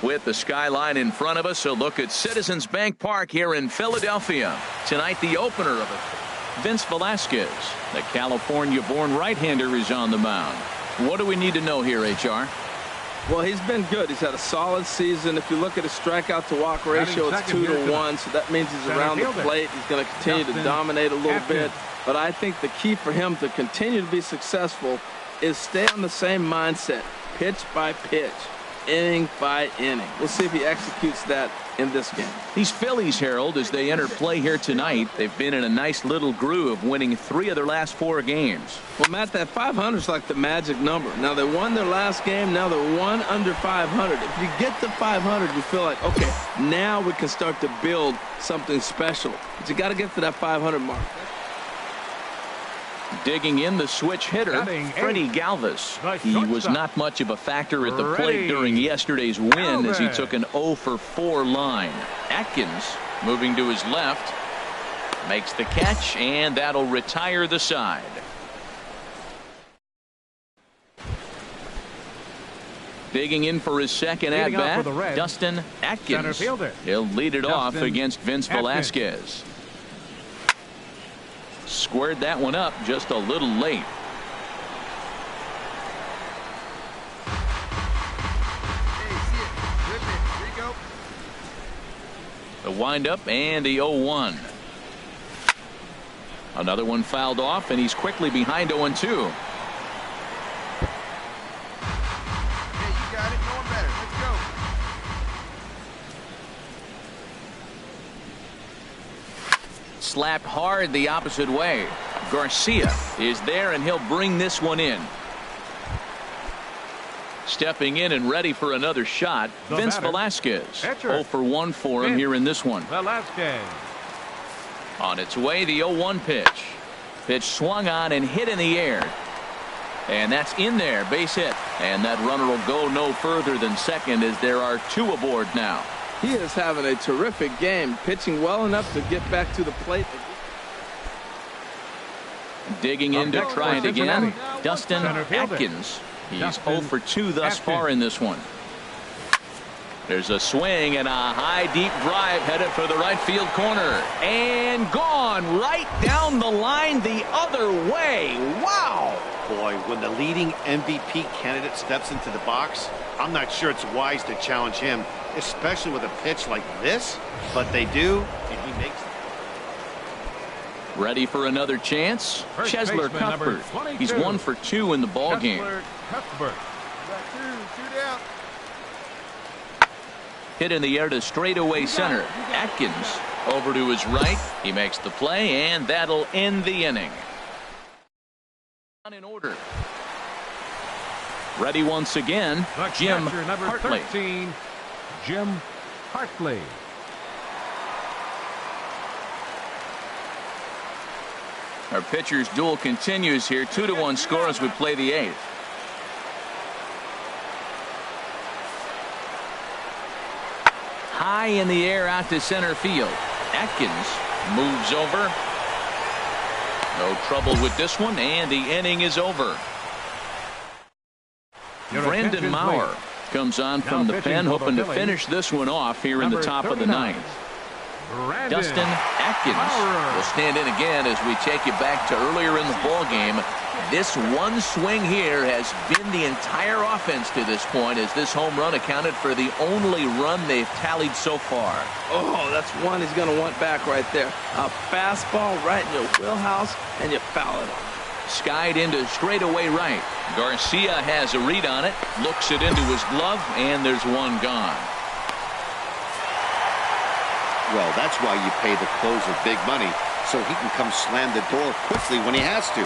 With the skyline in front of us, a look at Citizens Bank Park here in Philadelphia. Tonight, the opener of it. Vince Velasquez, the California-born right-hander, is on the mound. What do we need to know here, HR? Well, he's been good. He's had a solid season. If you look at his strikeout-to-walk ratio, it's 2-to-1, so that means he's around the plate. He's going to continue to dominate a little bit. But I think the key for him to continue to be successful is stay on the same mindset, pitch by pitch, inning by inning. We'll see if he executes that in this game. These Phillies, Harold, as they enter play here tonight, they've been in a nice little groove, winning 3 of their last 4 games. Well, Matt, that 500 is like the magic number. Now, they won their last game. Now they're 1 under 500. If you get to 500, you feel like, okay, now we can start to build something special. But you got to get to that 500 mark. Digging in, the switch hitter, Freddie Galvis. He was not much of a factor at the plate during yesterday's win as he took an 0-for-4 line. Atkins moving to his left, makes the catch, and that'll retire the side. Digging in for his second at-bat, Dustin Atkins. He'll lead it off against Vince Velasquez. Squared that one up just a little late. The windup and the 0-1. Another one fouled off, and he's quickly behind 0-2. Slapped hard the opposite way. Garcia is there, and he'll bring this one in. Stepping in and ready for another shot, Vince Velasquez. 0-for-1 for him here in this one. Velasquez. On its way, the 0-1 pitch. Pitch swung on and hit in the air. And that's in there, base hit. And that runner will go no further than second as there are 2 aboard now. He is having a terrific game, pitching well enough to get back to the plate. Digging in to try it again, Dustin Atkins. He's 0-for-2 thus far in this one. There's a swing and a high deep drive headed for the right field corner. And gone right down the line the other way. Wow. Boy, when the leading MVP candidate steps into the box, I'm not sure it's wise to challenge him, especially with a pitch like this. But they do, and he makes it. Ready for another chance? Chesler Cuthbert. He's 1-for-2 in the ball game. Hit in the air to straightaway center. Atkins over to his right. He makes the play, and that'll end the inning. In order. Ready once again, Jim Hartley. 13, Jim Hartley. Our pitcher's duel continues here. 2-1 score as we play the 8th. High in the air out to center field. Atkins moves over. No trouble with this one, and the inning is over. Brandon Maurer comes on from the pen, hoping to finish this one off here in the top of the 9th. Dustin Atkins will stand in again as we take you back to earlier in the ball game. This one swing here has been the entire offense to this point, as this home run accounted for the only run they've tallied so far. Oh, that's one he's going to want back right there. A fastball right in your wheelhouse, and you foul it off. Skied into straightaway right. Garcia has a read on it, looks it into his glove, and there's one gone. Well, that's why you pay the closer big money, so he can come slam the door quickly when he has to.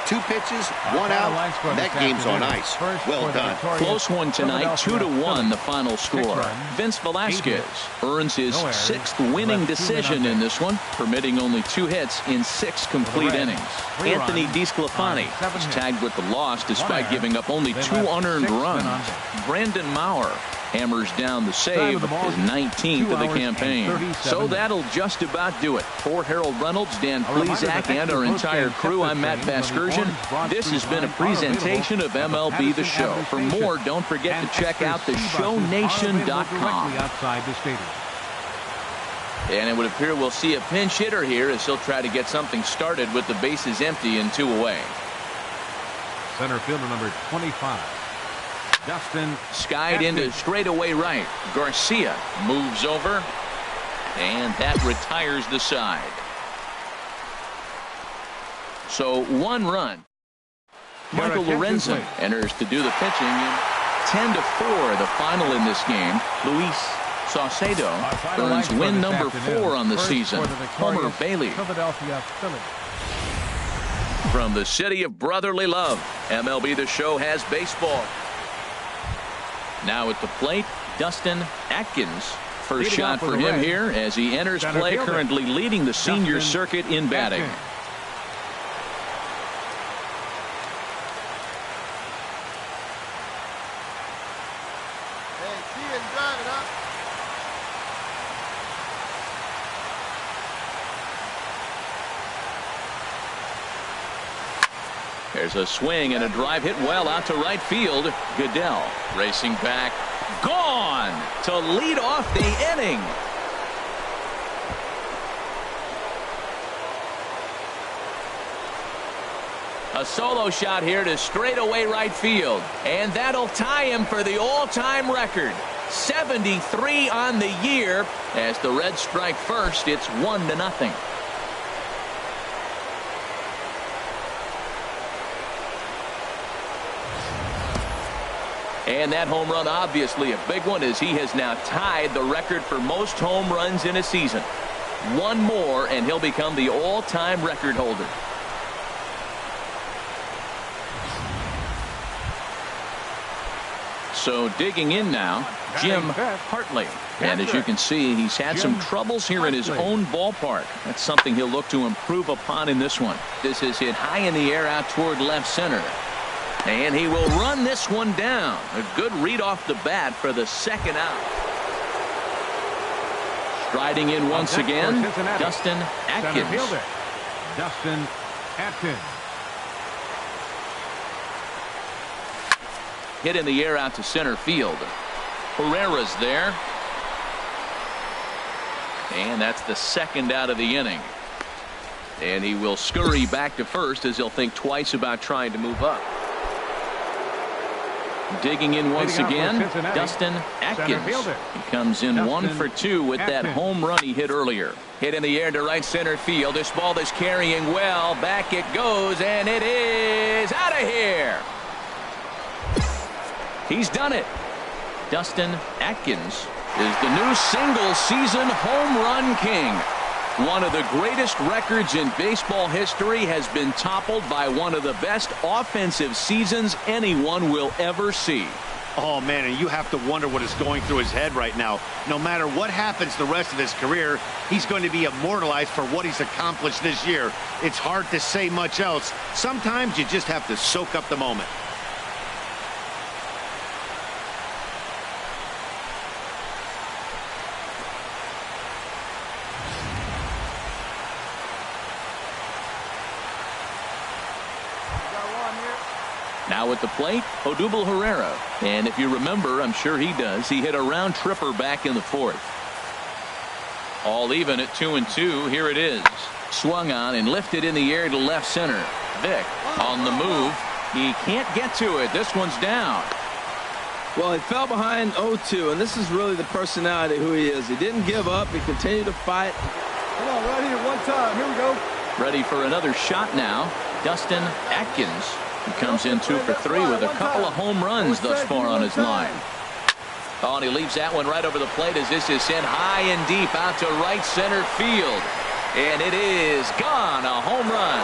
2 pitches, 1 out. That game's on ice. Well done. Close one tonight, 2-1 the final score. Vince Velasquez earns his 6th winning decision in this one, permitting only 2 hits in 6 complete innings. Anthony DeSclafani is tagged with the loss despite giving up only 2 unearned runs. Brandon Maurer Hammers down the save, his 19th of the campaign. So that'll just about do it. For Harold Reynolds, Dan Plesac, and our entire crew, I'm Matt Vasgersian. This has been a presentation of MLB The Show. For more, don't forget to check out theshownation.com. And it would appear we'll see a pinch hitter here as he'll try to get something started with the bases empty and 2 away. Center fielder number 25. Dustin skied into straightaway right. Garcia moves over, and that retires the side. So 1 run. Michael Lorenzen enters to do the pitching. 10-4 the final in this game. Luis Saucedo earns win number 4 on the season. Homer Bailey. From the city of brotherly love, MLB The Show has baseball. Now at the plate, Dustin Atkins. First shot for him here as he enters play, currently leading the senior circuit in batting. There's a swing and a drive hit well out to right field. Goodell racing back. Gone to lead off the inning. A solo shot here to straightaway right field. And that'll tie him for the all-time record. 73 on the year. As the Reds strike first, it's 1-0. And that home run, obviously a big one, as he has now tied the record for most home runs in a season. 1 more, and he'll become the all-time record holder. So digging in now, Jim Hartley. And as you can see, he's had some troubles here in his own ballpark. That's something he'll look to improve upon in this one. This is hit high in the air out toward left center. And he will run this one down. A good read off the bat for the second out. Striding in once again, Dustin Atkins. Dustin Atkins. Hit in the air out to center field. Herrera's there. And that's the second out of the inning. And he will scurry back to first as he'll think twice about trying to move up. Digging in once again, Dustin Atkins. He comes in 1 for 2 with that home run he hit earlier. Hit in the air to right center field. This ball is carrying well. Back it goes, and it is out of here. He's done it. Dustin Atkins is the new single-season home run king. One of the greatest records in baseball history has been toppled by one of the best offensive seasons anyone will ever see. Oh, man, and you have to wonder what is going through his head right now. No matter what happens the rest of his career, he's going to be immortalized for what he's accomplished this year. It's hard to say much else. Sometimes you just have to soak up the moment. Now at the plate, Odubel Herrera. And if you remember, I'm sure he does, he hit a round tripper back in the 4th. All even at 2-2. Here it is. Swung on and lifted in the air to left center. Vick on the move. He can't get to it. This one's down. Well, he fell behind 0-2, and this is really the personality who he is. He didn't give up. He continued to fight. Come on, right here, one time. Here we go. Ready for another shot now. Dustin Atkins. He comes in 2 for 3 with a couple of home runs thus far on his line. Oh, and he leaves that one right over the plate as this is sent high and deep out to right center field. And it is gone. A home run.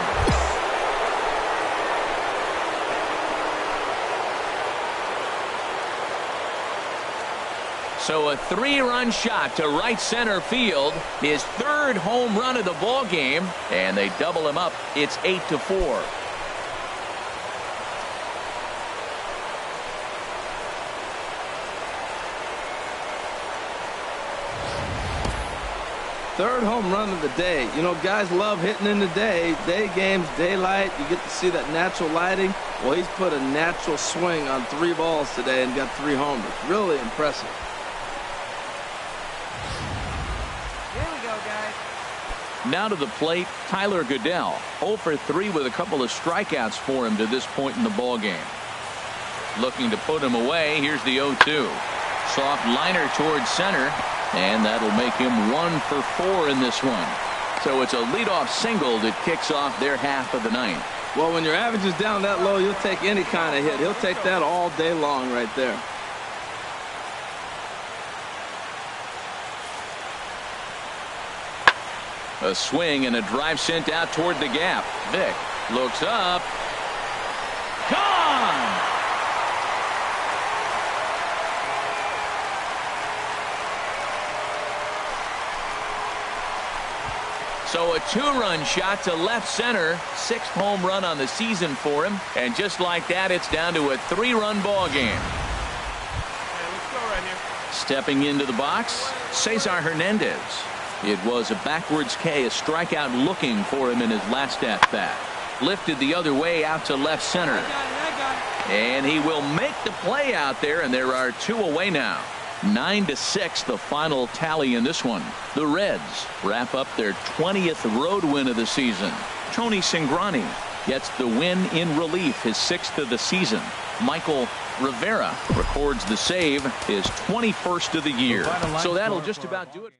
So a 3-run shot to right center field. His 3rd home run of the ball game. And they double him up. It's 8-4. third home run of the day. You know, guys love hitting in the day games, daylight. You get to see that natural lighting. Well, he's put a natural swing on 3 balls today and got 3 homers. Really impressive. Here we go, guys. Now to the plate, Tyler Goodell. 0 for 3 with a couple of strikeouts for him to this point in the ball game. Looking to put him away. Here's the 0-2. Soft liner towards center, and that'll make him 1 for 4 in this one. So it's a leadoff single that kicks off their half of the ninth. Well, when your average is down that low, you'll take any kind of hit. He'll take that all day long right there. A swing and a drive sent out toward the gap. Vick looks up. Gone! So a 2-run shot to left center. 6th home run on the season for him. And just like that, it's down to a 3-run ball game. Hey, let's go right here. Stepping into the box, Cesar Hernandez. It was a backwards K, a strikeout looking for him in his last at-bat. Lifted the other way out to left center. I got it. And he will make the play out there, and there are 2 away now. 9-6 the final tally in this one. The Reds wrap up their 20th road win of the season. Tony Cingrani gets the win in relief, his 6th of the season. Michael Rivera records the save, his 21st of the year. So that'll just about do it.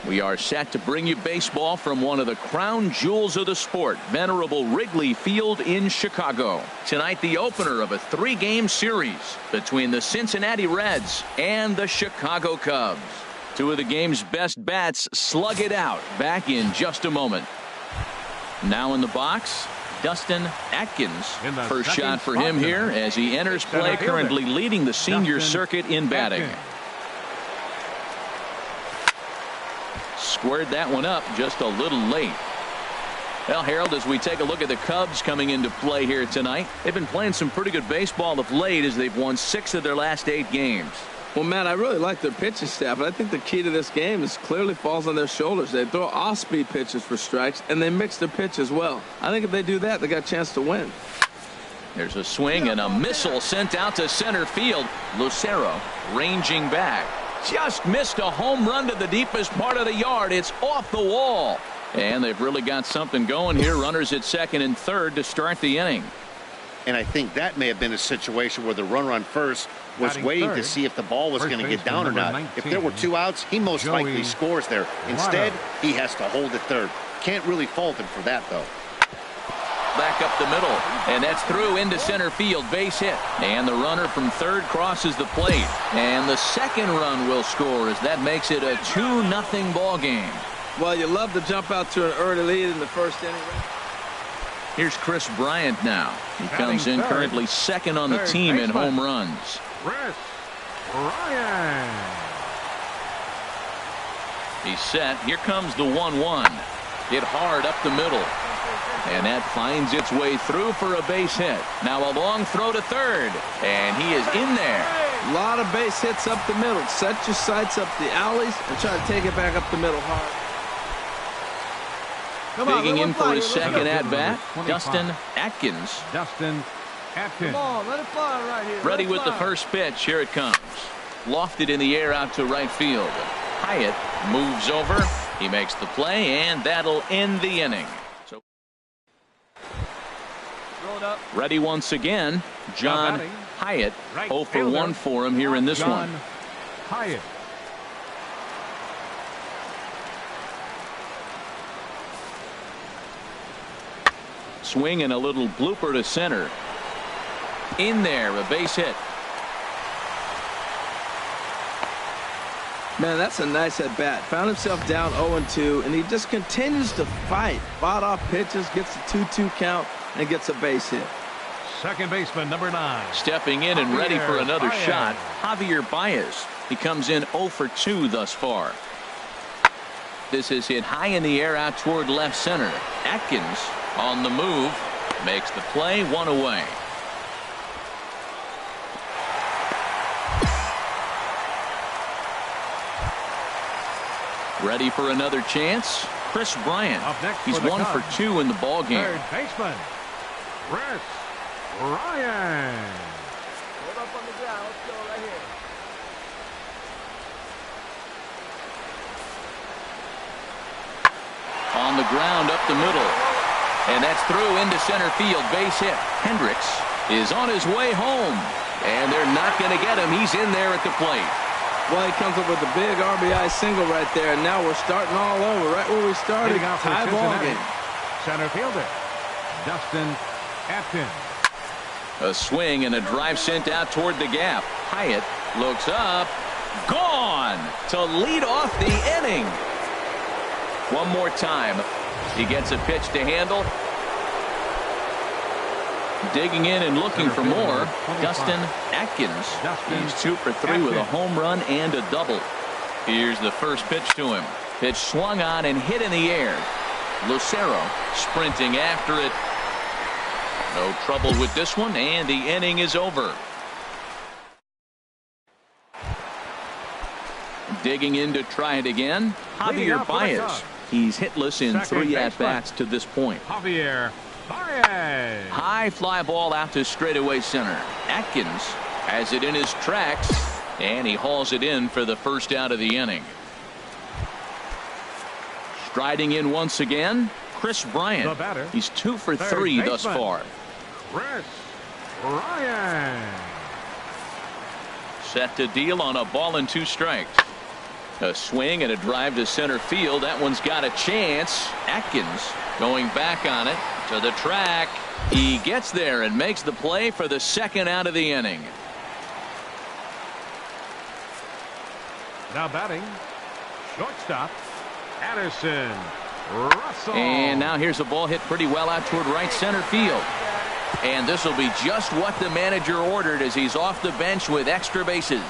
We are set to bring you baseball from one of the crown jewels of the sport, venerable Wrigley Field in Chicago. Tonight, the opener of a 3-game series between the Cincinnati Reds and the Chicago Cubs. 2 of the game's best bats slug it out. Back in just a moment. Now in the box, Dustin Atkins. First shot for him here as he enters play, currently leading the senior circuit in batting. Squared that one up just a little late. Well, Harold, as we take a look at the Cubs coming into play here tonight, they've been playing some pretty good baseball of late as they've won 6 of their last 8 games. Well, Matt, I really like their pitching staff, but I think the key to this game is clearly falls on their shoulders. They throw off-speed pitches for strikes, and they mix their pitch as well. I think if they do that, they got a chance to win. There's a swing and a missile sent out to center field. Lucero ranging back. Just missed a home run to the deepest part of the yard. It's off the wall. And they've really got something going here. Runners at second and third to start the inning. And I think that may have been a situation where the runner on first was waiting to see if the ball was going to get down or not. If there were 2 outs, he most likely scores there. Instead, he has to hold at third. Can't really fault him for that, though. Back up the middle, and that's through into center field. Base hit, and the runner from third crosses the plate, and the second run will score as that makes it a 2-0 ball game. Well, you love to jump out to an early lead in the first inning. Here's Chris Bryant now. He comes in currently second on the team in home runs. Chris Bryant. He's set. Here comes the 1-1. Hit hard up the middle. And that finds its way through for a base hit. Now a long throw to third. And he is in there. A lot of base hits up the middle. Set your sights up the alleys and try to take it back up the middle hard. Digging in for his second at-bat, Dustin Atkins. Dustin Atkins. Come on, let it fly right here. Ready with the first pitch. Here it comes. Lofted in the air out to right field. Hyatt moves over. He makes the play, and that'll end the inning. So ready once again, John Hyatt. 0 for 1 for him here in this one. Hyatt. Swing and a little blooper to center. In there, a base hit. Man, that's a nice at bat. Found himself down 0-2, and he just continues to fight. Fought off pitches, gets a 2-2 count, and gets a base hit. Second baseman, number 9. Stepping in and ready for another shot, Javier Baez. He comes in 0 for 2 thus far. This is hit high in the air out toward left center. Atkins on the move, makes the play, 1 away. Ready for another chance. Chris Bryant. He's 1 for 2 in the ball game. Third baseman, Chris Bryant. Hold up on the ground. Let's go right here. On the ground up the middle. And that's through into center field. Base hit. Hendricks is on his way home. And they're not going to get him. He's in there at the plate. Well, he comes up with a big RBI single right there, and now we're starting all over, right where we started. Tie ball game. Center fielder, Dustin Atkins. A swing and a drive sent out toward the gap. Hyatt looks up. Gone to lead off the inning. One more time. He gets a pitch to handle. Digging in and looking for more. Dustin Atkins. He's 2 for 3 with a home run and a double. Here's the first pitch to him. Pitch swung on and hit in the air. Lucero sprinting after it. No trouble with this one, and the inning is over. Digging in to try it again. Javier Baez. He's hitless in 3 at-bats to this point. Javier Baez. High fly ball out to straightaway center. Atkins has it in his tracks, and he hauls it in for the first out of the inning. Striding in once again, Chris Bryant. He's 2 for 3 thus far. Chris Bryant. Set to deal on a ball and 2 strikes. A swing and a drive to center field. That one's got a chance. Atkins going back on it to the track. He gets there and makes the play for the second out of the inning. Now batting, shortstop, Addison Russell. And now here's a ball hit pretty well out toward right center field. And this will be just what the manager ordered as he's off the bench with extra bases.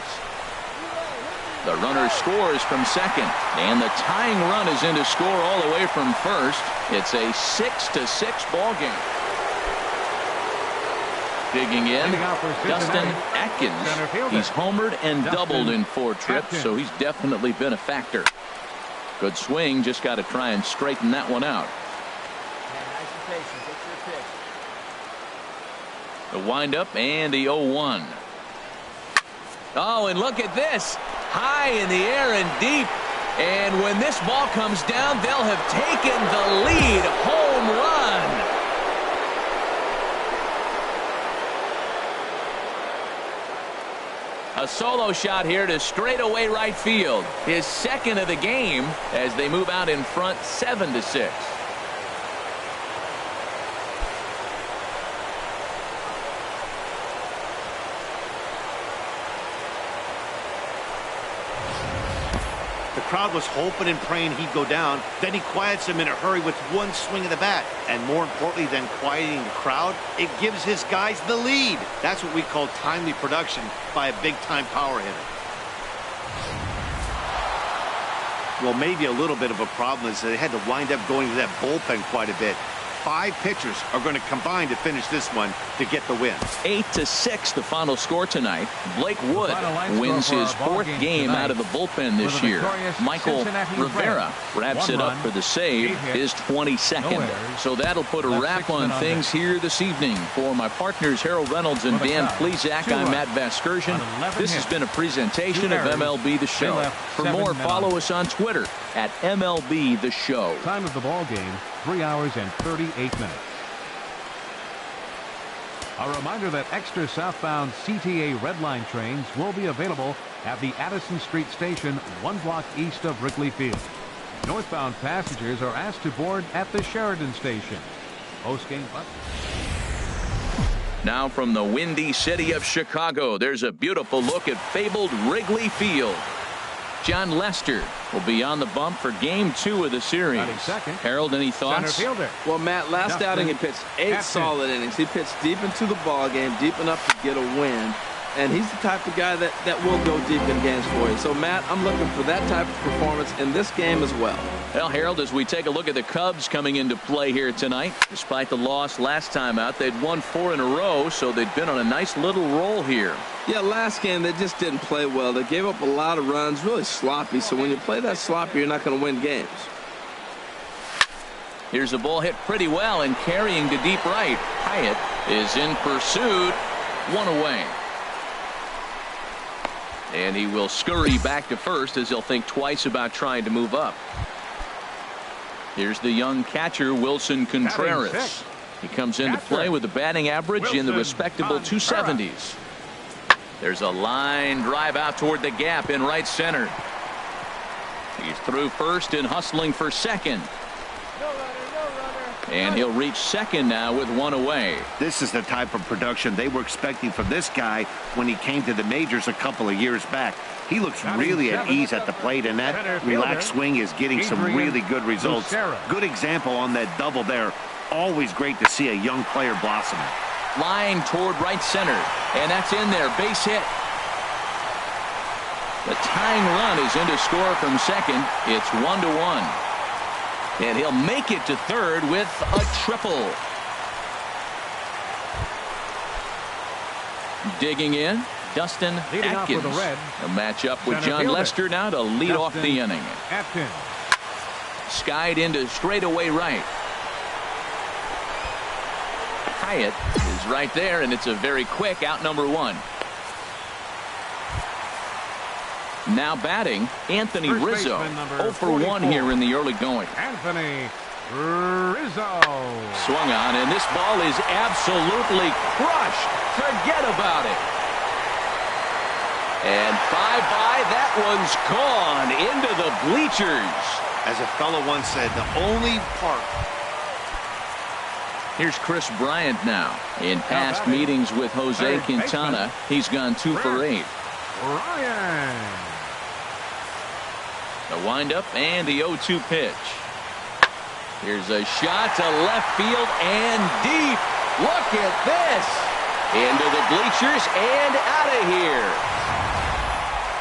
The runner scores from second, and the tying run is in to score all the way from first. It's a 6-6 ball game. Digging in, Dustin Atkins. He's homered and doubled in 4 trips, so he's definitely been a factor. Good swing, just got to try and straighten that one out. The windup and the 0-1. Oh, and look at this. High in the air and deep. And when this ball comes down, they'll have taken the lead. Home run. A solo shot here to straightaway right field. His second of the game as they move out in front 7-6. The crowd was hoping and praying he'd go down. Then he quiets him in a hurry with one swing of the bat. And more importantly than quieting the crowd, it gives his guys the lead. That's what we call timely production by a big-time power hitter. Well, maybe a little bit of a problem is they had to wind up going to that bullpen quite a bit. 5 pitchers are going to combine to finish this one to get the win. 8-6 the final score tonight. Blake Wood wins his 4th game out of the bullpen this year. Michael Rivera wraps it up for the save, his 22nd. So that'll put a wrap on things here this evening. For my partners Harold Reynolds and Dan Plesac, I'm Matt Vasgersian. This has been a presentation of MLB The Show. For more, follow us on Twitter at MLB The Show. Time of the ball game, 3 hours and 38 minutes. A reminder that extra southbound CTA Red Line trains will be available at the Addison Street Station, 1 block east of Wrigley Field. Northbound passengers are asked to board at the Sheridan Station. Post-game button. Now from the windy city of Chicago, there's a beautiful look at fabled Wrigley Field. John Lester will be on the bump for Game 2 of the series. Harold, any thoughts? Well, Matt, last outing he pitched 8 solid innings. He pitched deep into the ball game, deep enough to get a win. And he's the type of guy that will go deep in games for you. So, Matt, I'm looking for that type of performance in this game as well. Well, Harold, as we take a look at the Cubs coming into play here tonight, despite the loss last time out, they'd won 4 in a row, so they'd been on a nice little roll here. Yeah, last game they just didn't play well. They gave up a lot of runs, really sloppy. So when you play that sloppy, you're not going to win games. Here's a ball hit pretty well and carrying to deep right. Hyatt is in pursuit. 1 away. And he will scurry back to first as he'll think twice about trying to move up. Here's the young catcher, Wilson Contreras. He comes into play with a batting average in the respectable 270s. There's a line drive out toward the gap in right center. He's through first and hustling for second. And he'll reach second now with 1 away. This is the type of production they were expecting from this guy when he came to the majors a couple of years back. He looks really at ease at the plate, and that relaxed swing is getting some really good results. Good example on that double there. Always great to see a young player blossom. Line toward right center, and that's in there. Base hit. The tying run is in to score from second. It's 1-1. And he'll make it to third with a triple. Digging in, Dustin Atkins. A matchup with John Lester now to lead off the inning. Skied into straightaway right. Hyatt is right there, and it's a very quick out number 1. Now batting, Anthony Rizzo. 0 for 1 here in the early going. Anthony Rizzo. Swung on, and this ball is absolutely crushed. Forget about it. And bye-bye, that one's gone into the bleachers. As a fellow once said, the only part. Here's Chris Bryant now. In past meetings with Jose Quintana, he's gone 2 for 8. Ryan. The windup and the 0-2 pitch. Here's a shot to left field and deep. Look at this. Into the bleachers and out of here.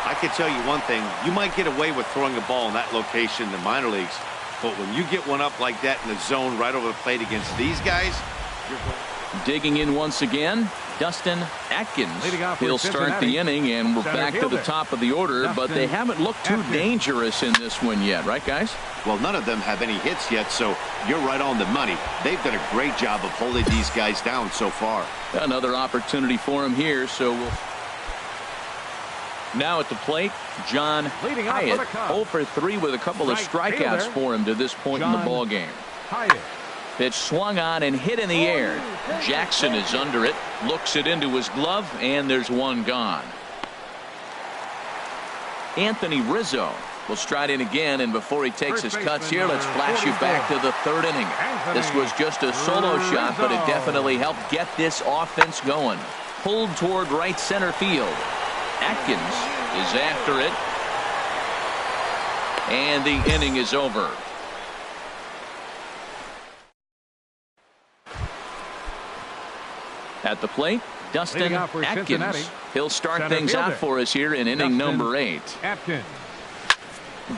I can tell you one thing. You might get away with throwing a ball in that location in the minor leagues, but when you get one up like that in the zone right over the plate against these guys, you're going. Digging in once again, Dustin Atkins. He'll start the inning, and we're back to the top of the order, but they haven't looked too dangerous in this one yet, right, guys? Well, none of them have any hits yet, so you're right on the money. They've done a great job of holding these guys down so far. Another opportunity for him here, so we'll. Now at the plate, John Hyatt, 0 for 3 with a couple of strikeouts for him to this point in the ball game. Pitch swung on and hit in the air. Jackson is under it, looks it into his glove, and there's one gone. Anthony Rizzo will stride in again, and before he takes his cuts here, let's flash you back to the 3rd inning. This was just a solo shot, but it definitely helped get this offense going. Pulled toward right center field. Atkins is after it, and the inning is over. At the plate, Dustin Atkins. He'll start things out for us here in inning number 8. Atkins.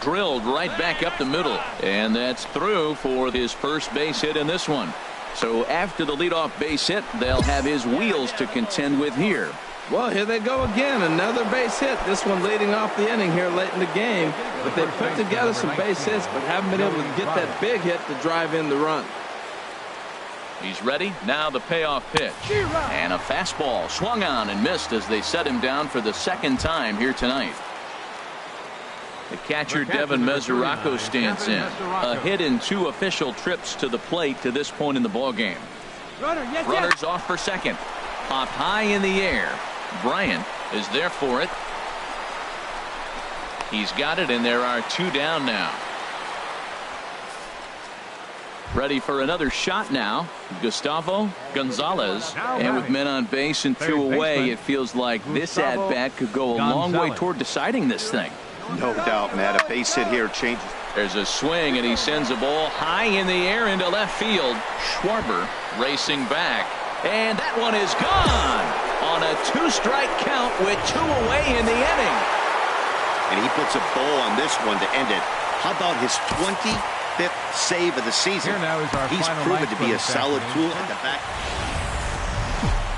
Drilled right back up the middle, and that's through for his first base hit in this one. So after the leadoff base hit, they'll have his wheels to contend with here. Well, here they go again. Another base hit. This one leading off the inning here late in the game. But they put together some base hits, but haven't been able to get that big hit to drive in the run. He's ready. Now the payoff pitch. And a fastball swung on and missed as they set him down for the second time here tonight. The catcher, Devin Mesoraco, stands in. A hit in 2 official trips to the plate to this point in the ballgame. Runners off for second. Popped high in the air. Bryant is there for it. He's got it, and there are 2 down now. Ready for another shot now. Gustavo Gonzalez. And with men on base and 2 away, it feels like this at-bat could go a long way toward deciding this thing. No doubt, Matt. A base hit here changes. There's a swing, and he sends a ball high in the air into left field. Schwarber racing back. And that one is gone on a 2-strike count with 2 away in the inning. And he puts a bow on this one to end it. How about his 25th save of the season? He's proven to be a solid tool at the back.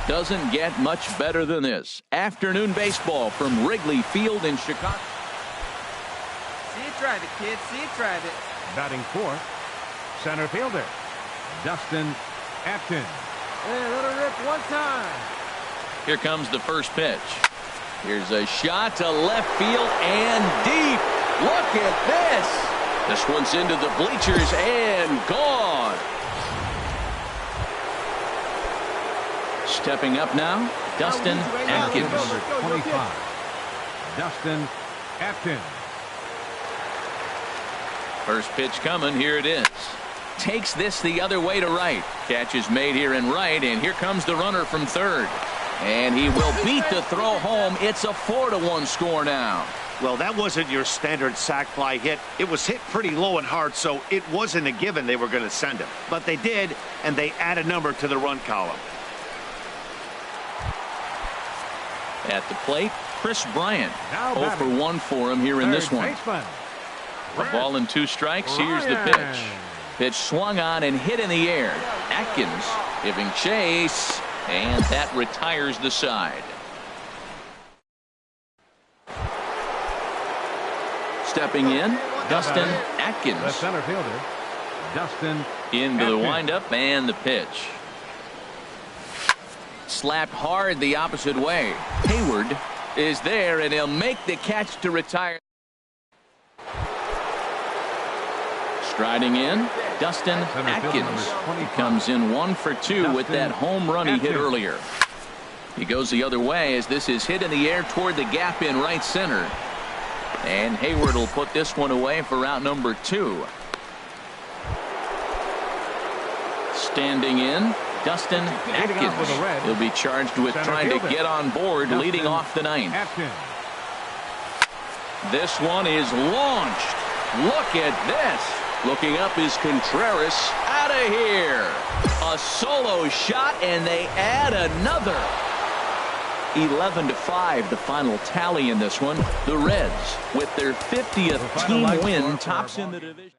Doesn't get much better than this. Afternoon baseball from Wrigley Field in Chicago. See you tried it, kid. See you tried it. Batting fourth, center fielder, Dustin Atkins. Hey, let her rip one time. Here comes the first pitch. Here's a shot to left field and deep. Look at this. This one's into the bleachers and gone. Stepping up now, Dustin Atkins. Number 25, Dustin Atkins. First pitch coming. Here it is. Takes this the other way to right. Catch is made here in right, and here comes the runner from third. And he will beat the throw home. It's a 4-1 score now. Well, that wasn't your standard sac fly hit. It was hit pretty low and hard, so it wasn't a given they were going to send him. But they did, and they add a number to the run column. At the plate, Chris Bryant. 0 for 1 for him here in this one. A ball and 2 strikes. Here's the pitch. Pitch swung on and hit in the air. Atkins giving chase, and that retires the side. Stepping in, Dustin Atkins. The center fielder, Dustin Into the Atkins. windup and the pitch. Slapped hard the opposite way. Hayward is there, and he'll make the catch to retire. Striding in, Dustin Atkins. He comes in 1 for 2 with that home run he hit earlier. He goes the other way as this is hit in the air toward the gap in right center. And Hayward will put this one away for out number 2. Standing in, Dustin Atkins. He'll be charged with trying to get on board leading off the 9th. This one is launched. Look at this. Looking up is Contreras. Out of here. A solo shot, and they add another. 11-5, the final tally in this one. The Reds, with their 50th team win, tops in the division.